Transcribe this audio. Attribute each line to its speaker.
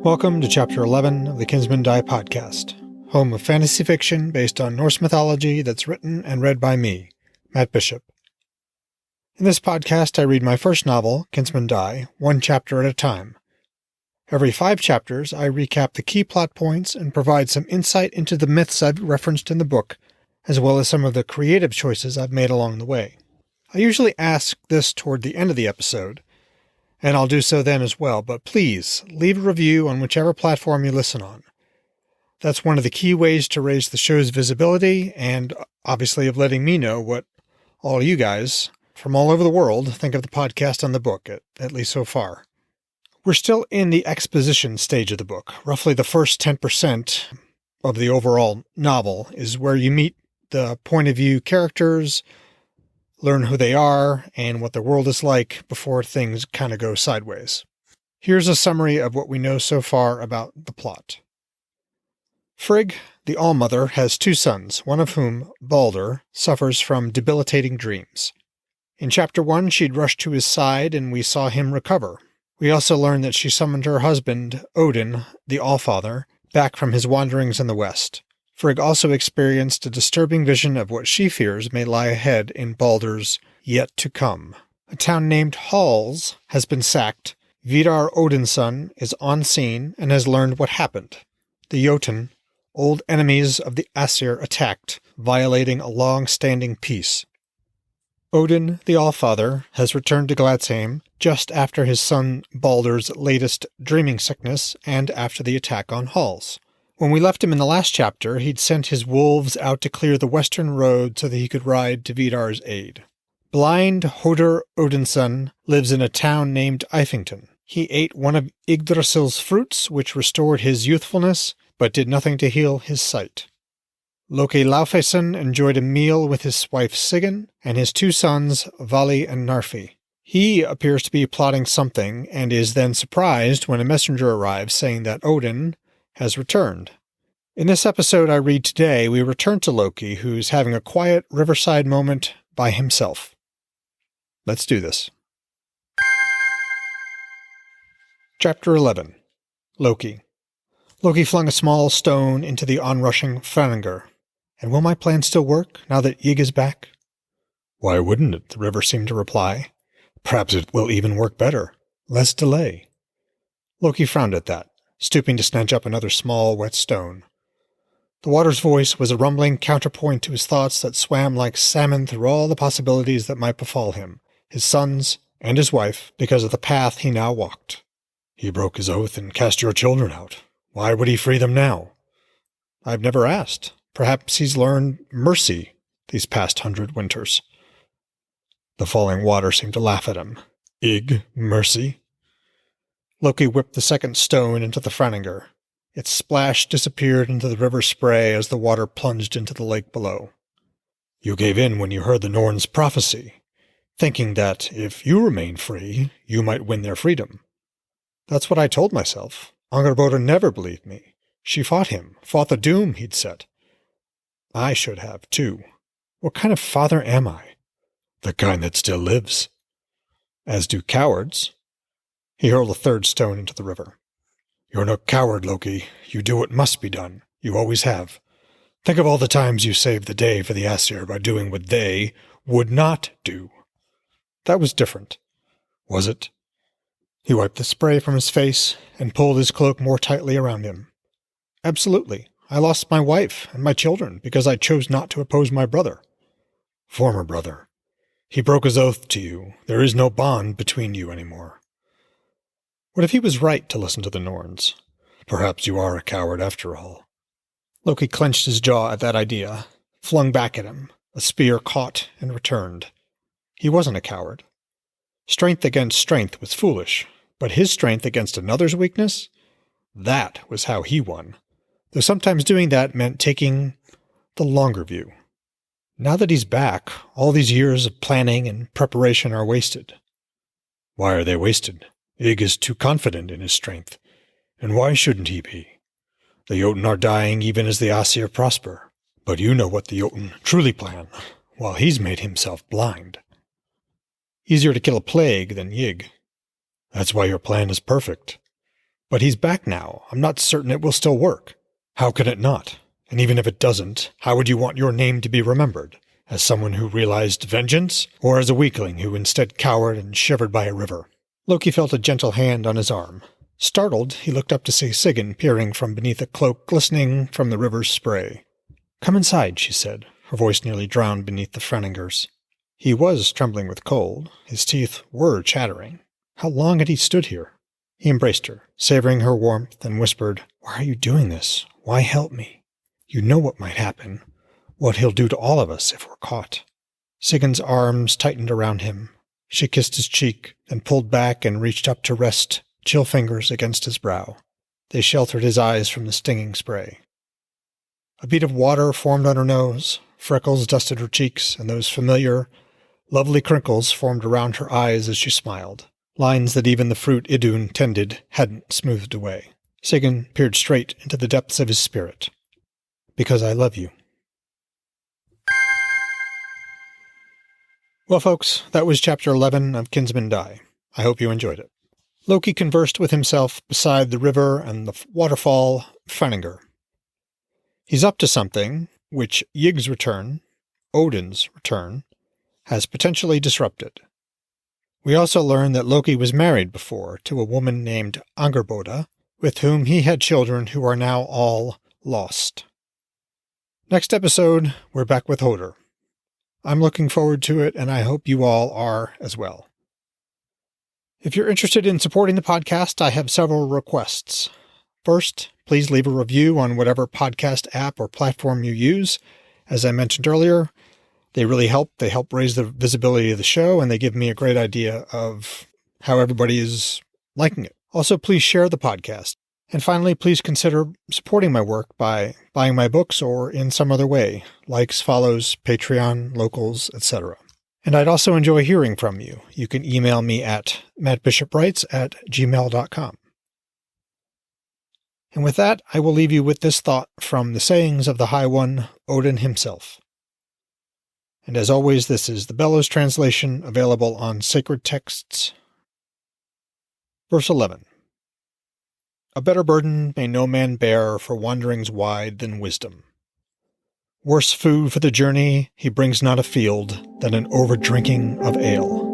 Speaker 1: Welcome to Chapter 11 of the Kinsmen Die Podcast, home of fantasy fiction based on Norse mythology that's written and read by me, Matt Bishop. In this podcast, I read my first novel, Kinsmen Die, one chapter at a time. Every 5 chapters, I recap the key plot points and provide some insight into the myths I've referenced in the book, as well as some of the creative choices I've made along the way. I usually ask this toward the end of the episode, and I'll do so then as well, but please leave a review on whichever platform you listen on. That's one of the key ways to raise the show's visibility and obviously of letting me know what all you guys from all over the world think of the podcast and the book, at least so far. We're still in the exposition stage of the book. Roughly the first 10% of the overall novel is where you meet the point of view characters, learn who they are, and what the world is like before things kind of go sideways. Here's a summary of what we know so far about the plot. Frigg, the Allmother, has 2 sons, one of whom, Balder, suffers from debilitating dreams. In Chapter 1, she'd rushed to his side and we saw him recover. We also learned that she summoned her husband, Odin, the Allfather, back from his wanderings in the west. Frigg also experienced a disturbing vision of what she fears may lie ahead in Baldur's yet to come. A town named Halls has been sacked. Vidar Odinson is on scene and has learned what happened. The Jotun, old enemies of the Aesir, attacked, violating a long-standing peace. Odin, the Allfather, has returned to Gladsheim just after his son Baldur's latest dreaming sickness and after the attack on Halls. When we left him in the last chapter, he'd sent his wolves out to clear the western road so that he could ride to Vidar's aid. Blind Hodur Odinson lives in a town named Ifington. He ate one of Yggdrasil's fruits, which restored his youthfulness, but did nothing to heal his sight. Loki Laufeyson enjoyed a meal with his wife Sigyn and his 2 sons, Vali and Narfi. He appears to be plotting something and is then surprised when a messenger arrives saying that Odin has returned. In this episode I read today, we return to Loki, who's having a quiet riverside moment by himself. Let's do this. Chapter 11. Loki. Loki flung a small stone into the onrushing Franingr. And will my plan still work, now that Ygg is back? Why wouldn't it? The river seemed to reply. Perhaps it will even work better. Less delay. Loki frowned at that, stooping to snatch up another small, wet stone. The water's voice was a rumbling counterpoint to his thoughts that swam like salmon through all the possibilities that might befall him, his sons, and his wife, because of the path he now walked. He broke his oath and cast your children out. Why would he free them now? I've never asked. Perhaps he's learned mercy these past 100 winters. The falling water seemed to laugh at him. Ygg, mercy? Loki whipped the second stone into the Franingr. Its splash disappeared into the river spray as the water plunged into the lake below. You gave in when you heard the Norns' prophecy, thinking that if you remained free, you might win their freedom. That's what I told myself. Angrboda never believed me. She fought him, fought the doom he'd set. I should have, too. What kind of father am I? The kind that still lives. As do cowards. He hurled a third stone into the river. You're no coward, Loki. You do what must be done. You always have. Think of all the times you saved the day for the Aesir by doing what they would not do. That was different. Was it? He wiped the spray from his face and pulled his cloak more tightly around him. Absolutely. I lost my wife and my children because I chose not to oppose my brother. Former brother. He broke his oath to you. There is no bond between you anymore. What if he was right to listen to the Norns? Perhaps you are a coward after all. Loki clenched his jaw at that idea, flung back at him. A spear caught and returned. He wasn't a coward. Strength against strength was foolish, but his strength against another's weakness? That was how he won. Though sometimes doing that meant taking the longer view. Now that he's back, all these years of planning and preparation are wasted. Why are they wasted? Ygg is too confident in his strength. And why shouldn't he be? The Jotun are dying even as the Aesir prosper. But you know what the Jotun truly plan, while he's made himself blind. Easier to kill a plague than Ygg. That's why your plan is perfect. But he's back now. I'm not certain it will still work. How can it not? And even if it doesn't, how would you want your name to be remembered? As someone who realized vengeance, or as a weakling who instead cowered and shivered by a river? Loki felt a gentle hand on his arm. Startled, he looked up to see Sigyn peering from beneath a cloak glistening from the river's spray. "Come inside," she said, her voice nearly drowned beneath the Freningers. He was trembling with cold. His teeth were chattering. How long had he stood here? He embraced her, savoring her warmth, and whispered, "Why are you doing this? Why help me? You know what might happen, what he'll do to all of us if we're caught." Sigyn's arms tightened around him. She kissed his cheek, then pulled back and reached up to rest chill fingers against his brow. They sheltered his eyes from the stinging spray. A bead of water formed on her nose, freckles dusted her cheeks, and those familiar, lovely crinkles formed around her eyes as she smiled, lines that even the fruit Idun tended hadn't smoothed away. Sigyn peered straight into the depths of his spirit. "Because I love you." Well, folks, that was Chapter 11 of Kinsmen Die. I hope you enjoyed it. Loki conversed with himself beside the river and the waterfall Freningr. He's up to something which Yg's return, Odin's return, has potentially disrupted. We also learn that Loki was married before to a woman named Angerboda, with whom he had children who are now all lost. Next episode, we're back with Hodor. I'm looking forward to it, and I hope you all are as well. If you're interested in supporting the podcast, I have several requests. First, please leave a review on whatever podcast app or platform you use. As I mentioned earlier, they really help. They help raise the visibility of the show, and they give me a great idea of how everybody is liking it. Also, please share the podcast. And finally, please consider supporting my work by buying my books or in some other way, likes, follows, Patreon, locals, etc. And I'd also enjoy hearing from you. You can email me at mattbishopwrites@gmail.com. And with that, I will leave you with this thought from the sayings of the High One, Odin himself. And as always, this is the Bellows translation, available on Sacred Texts. Verse 11. A better burden may no man bear for wanderings wide than wisdom. Worse food for the journey he brings not afield than an overdrinking of ale.